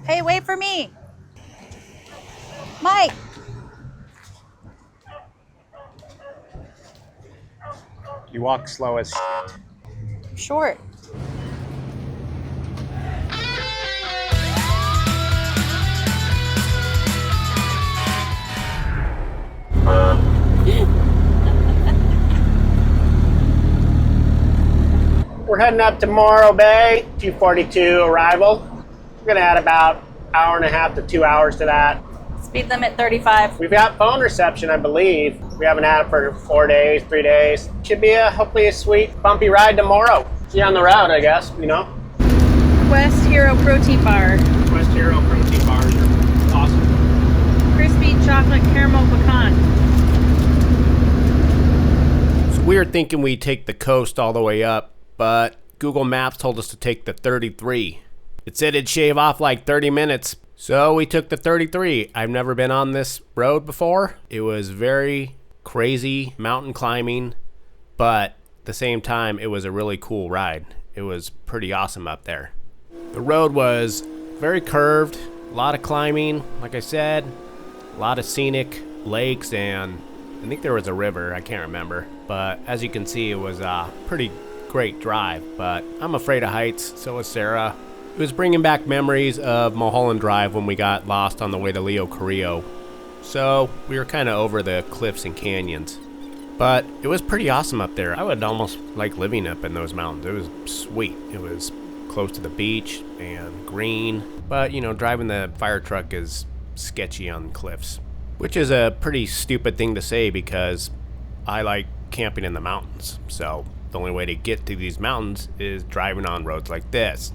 Hey, wait for me. Mike. You walk slow as shit. Short. We're heading up to Morro Bay, 2:42 arrival. We're gonna add about hour and a half to 2 hours to that. Speed limit 35. We've got phone reception, I believe. We haven't had it for 4 days, 3 days. Should be hopefully a sweet, bumpy ride tomorrow. See you on the route, I guess, you know? Quest Hero Protein Bar. Quest Hero protein bars are awesome. Crispy chocolate caramel pecan. So we were thinking we'd take the coast all the way up, but Google Maps told us to take the 33. It said it'd shave off like 30 minutes. So we took the 33. I've never been on this road before. It was very crazy mountain climbing, but at the same time, it was a really cool ride. It was pretty awesome up there. The road was very curved, a lot of climbing, like I said, a lot of scenic lakes, and I think there was a river, I can't remember. But as you can see, it was a pretty great drive, but I'm afraid of heights, so is Sarah. It was bringing back memories of Mulholland Drive when we got lost on the way to Leo Carrillo. So we were kind of over the cliffs and canyons. But it was pretty awesome up there. I would almost like living up in those mountains. It was sweet. It was close to the beach and green. But, you know, driving the fire truck is sketchy on cliffs. Which is a pretty stupid thing to say because I like camping in the mountains. So the only way to get to these mountains is driving on roads like this.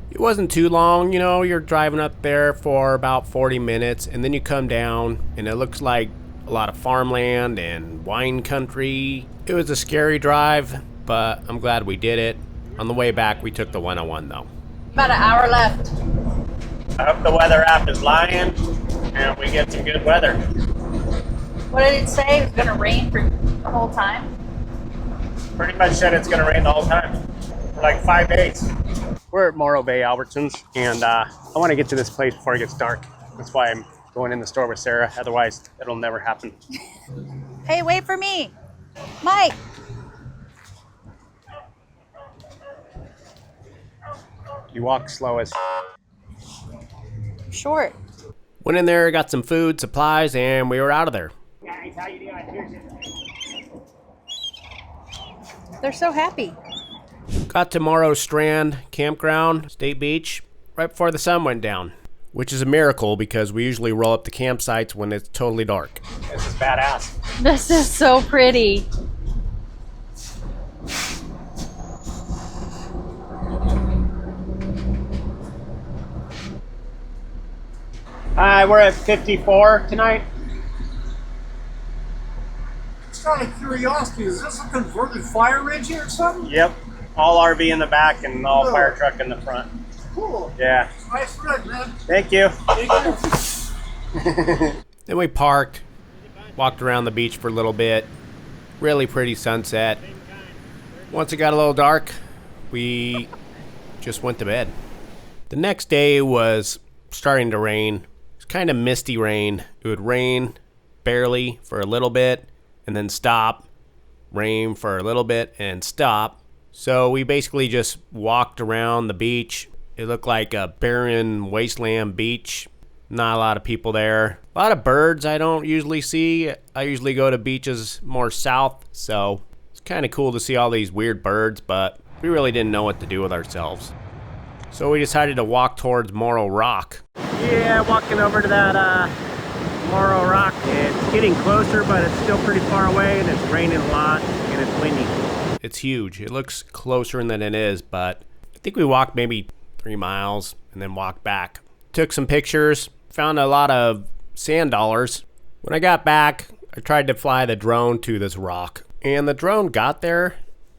It wasn't too long, you know, you're driving up there for about 40 minutes and then you come down and it looks like a lot of farmland and wine country. It was a scary drive, but I'm glad we did it. On the way back, we took the 101 though. About an hour left. I hope the weather app is lying and we get some good weather. What did it say? It was going to rain for the whole time? Pretty much said it's gonna rain the whole time for like 5 days. We're at Morro Bay, Albertsons, and I want to get to this place before it gets dark. That's why I'm going in the store with Sarah. Otherwise, it'll never happen. Hey, wait for me. Mike. You walk slow as Short. Went in there, got some food, supplies, and we were out of there. Guys, how you doing? They're so happy. Got to Morro Strand Campground, State Beach, right before the sun went down. Which is a miracle because we usually roll up the campsites when it's totally dark. This is badass. This is so pretty. Hi, we're at 54 tonight. Just out of curiosity, is this a converted fire ridge here or something? Yep. All RV in the back and all fire truck in the front. Cool. Yeah. Nice rig, man. Thank you. Then we parked, walked around the beach for a little bit. Really pretty sunset. Once it got a little dark, we just went to bed. The next day was starting to rain. It was kind of misty rain. It would rain barely for a little bit and then stop. Rain for a little bit and stop. So we basically just walked around the beach. It looked like a barren wasteland beach. Not a lot of people there. A lot of birds I don't usually see. I usually go to beaches more south, so it's kind of cool to see all these weird birds, but we really didn't know what to do with ourselves. So we decided to walk towards Morro Rock. Yeah, walking over to that Morro Rock. It's getting closer, but it's still pretty far away, and it's raining a lot, and it's windy. It's huge. It looks closer than it is, but I think we walked maybe 3 miles and then walked back. Took some pictures, found a lot of sand dollars. When I got back, I tried to fly the drone to this rock, and the drone got there,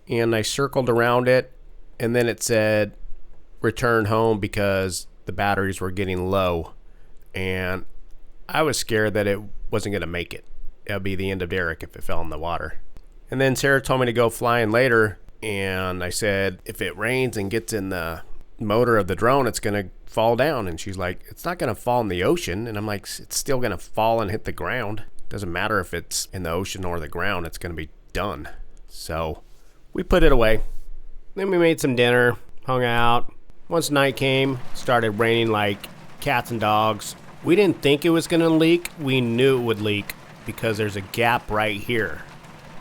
and I circled around it, and then it said return home because the batteries were getting low, and I was scared that it wasn't going to make it. That would be the end of Derek if it fell in the water. And then Sarah told me to go flying later, and I said if it rains and gets in the motor of the drone, it's going to fall down. And she's like, it's not going to fall in the ocean. And I'm like, it's still going to fall and hit the ground. Doesn't matter if it's in the ocean or the ground, it's going to be done. So we put it away. Then we made some dinner, hung out. Once night came, started raining like cats and dogs. We didn't think it was going to leak. We knew it would leak because there's a gap right here.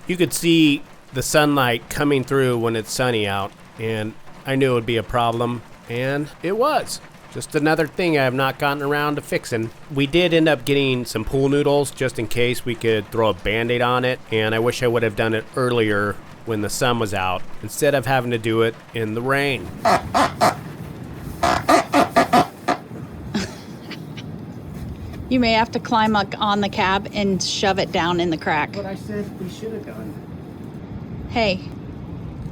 You could see the sunlight coming through when it's sunny out, and I knew it would be a problem, and it was. Just another thing I have not gotten around to fixing. We did end up getting some pool noodles just in case we could throw a Band-Aid on it, and I wish I would have done it earlier when the sun was out instead of having to do it in the rain. You may have to climb on the cab and shove it down in the crack. What I said we should have done. Hey,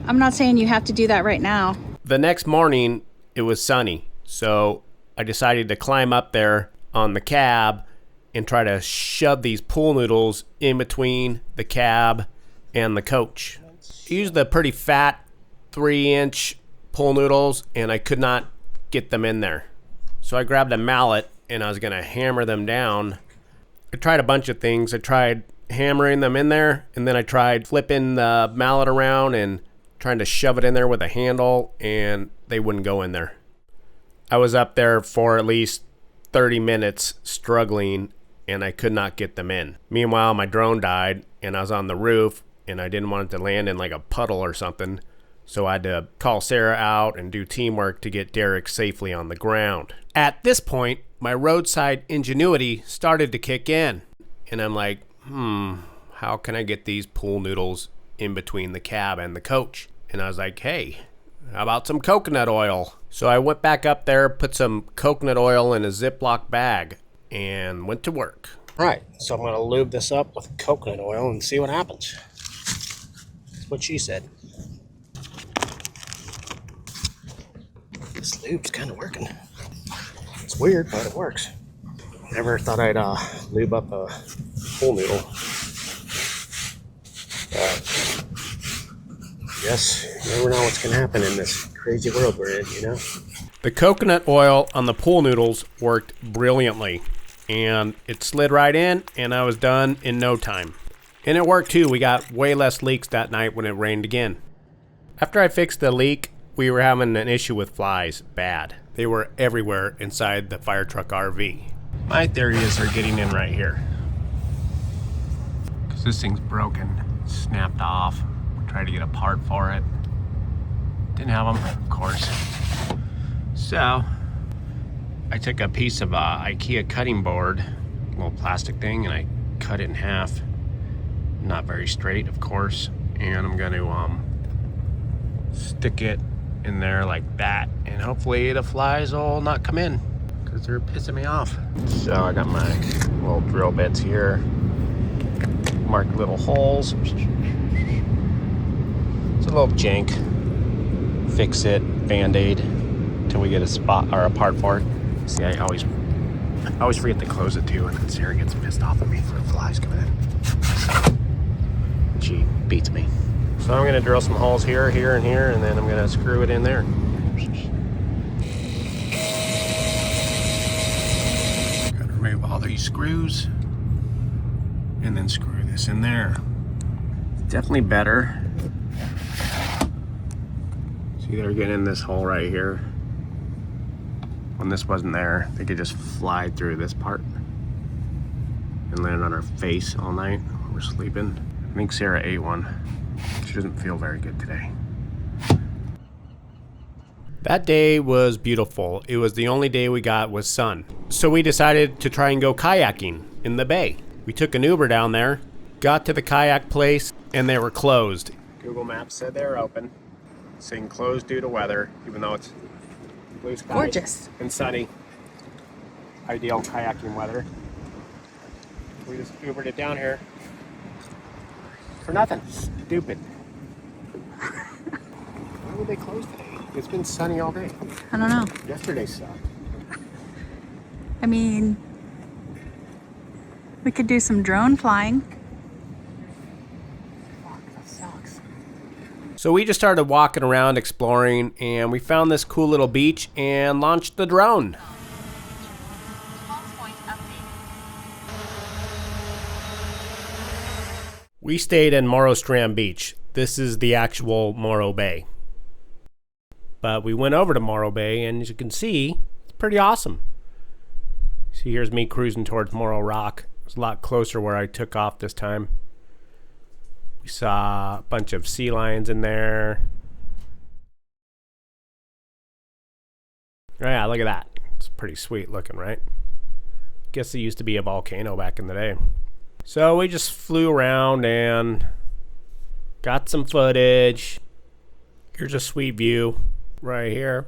I'm not saying you have to do that right now. The next morning, it was sunny, so I decided to climb up there on the cab and try to shove these pool noodles in between the cab and the coach. I used the pretty fat 3-inch pool noodles, and I could not get them in there. So I grabbed a mallet, and I was going to hammer them down. I tried a bunch of things. I tried hammering them in there, and then I tried flipping the mallet around and trying to shove it in there with a handle, and they wouldn't go in there. I was up there for at least 30 minutes struggling, and I could not get them in. Meanwhile, my drone died, and I was on the roof, and I didn't want it to land in like a puddle or something, so I had to call Sara out and do teamwork to get Derek safely on the ground. At this point, my roadside ingenuity started to kick in, and I'm like, how can I get these pool noodles in between the cab and the coach? And I was like, hey, how about some coconut oil? So I went back up there, put some coconut oil in a Ziploc bag, and went to work. Right, so I'm going to lube this up with coconut oil and see what happens. That's what she said. This lube's kind of working. It's weird, but it works. Never thought I'd lube up a pool noodle. But yes, you never know what's going to happen in this crazy world we're in, you know? The coconut oil on the pool noodles worked brilliantly, and it slid right in, and I was done in no time. And it worked too. We got way less leaks that night when it rained again. After I fixed the leak, we were having an issue with flies, bad. They were everywhere inside the firetruck RV. My theory is they're getting in right here. Because this thing's broken, snapped off. We tried to get a part for it. Didn't have them, of course. So, I took a piece of IKEA cutting board, a little plastic thing, and I cut it in half. Not very straight, of course. And I'm going to stick it in there like that, and hopefully the flies will not come in because they're pissing me off. So I got my little drill bits here, mark little holes. It's a little jank. Fix it, Band-Aid until we get a spot or a part for it. See, I always forget to close it too, and then Sara gets pissed off at me for the flies coming in. She beats me. So I'm going to drill some holes here, here, and here, and then I'm going to screw it in there. Got to remove all these screws, and then screw this in there. It's definitely better. See, they're getting in this hole right here. When this wasn't there, they could just fly through this part and land on our face all night when we're sleeping. I think Sara ate one. She doesn't feel very good today. That day was beautiful. It was the only day we got with sun. So we decided to try and go kayaking in the bay. We took an Uber down there, got to the kayak place, and they were closed. Google Maps said they were open, saying closed due to weather, even though it's blue sky Gorgeous. and sunny. Ideal kayaking weather. We just Ubered it down here for nothing. Stupid. Why would they close today? It's been sunny all day. I don't know. Yesterday sucked. I mean, we could do some drone flying. Fuck, that sucks. So we just started walking around exploring, and we found this cool little beach and launched the drone. We stayed in Morro Strand Beach. This is the actual Morro Bay. But we went over to Morro Bay, and as you can see, it's pretty awesome. See, here's me cruising towards Morro Rock. It's a lot closer where I took off this time. We saw a bunch of sea lions in there. Oh yeah, look at that. It's pretty sweet looking, right? Guess it used to be a volcano back in the day. So we just flew around and got some footage. Here's a sweet view right here.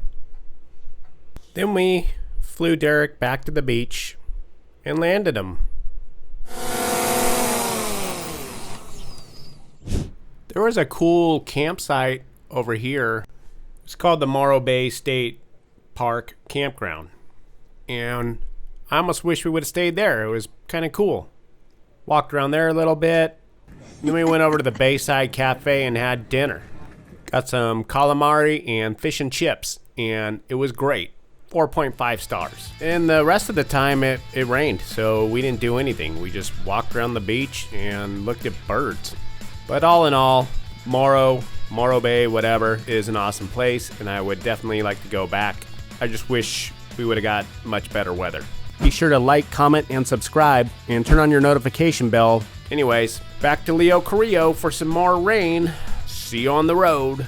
Then we flew Derek back to the beach and landed him. There was a cool campsite over here. It's called the Morro Bay State Park Campground. And I almost wish we would have stayed there. It was kind of cool. Walked around there a little bit. Then we went over to the Bayside Cafe and had dinner. Got some calamari and fish and chips. And it was great. 4.5 stars. And the rest of the time it rained, so we didn't do anything. We just walked around the beach and looked at birds. But all in all, Morro Bay, whatever, is an awesome place, and I would definitely like to go back. I just wish we would have got much better weather. Be sure to like, comment, and subscribe, and turn on your notification bell. Anyways, back to Leo Carrillo for some more rain. See you on the road.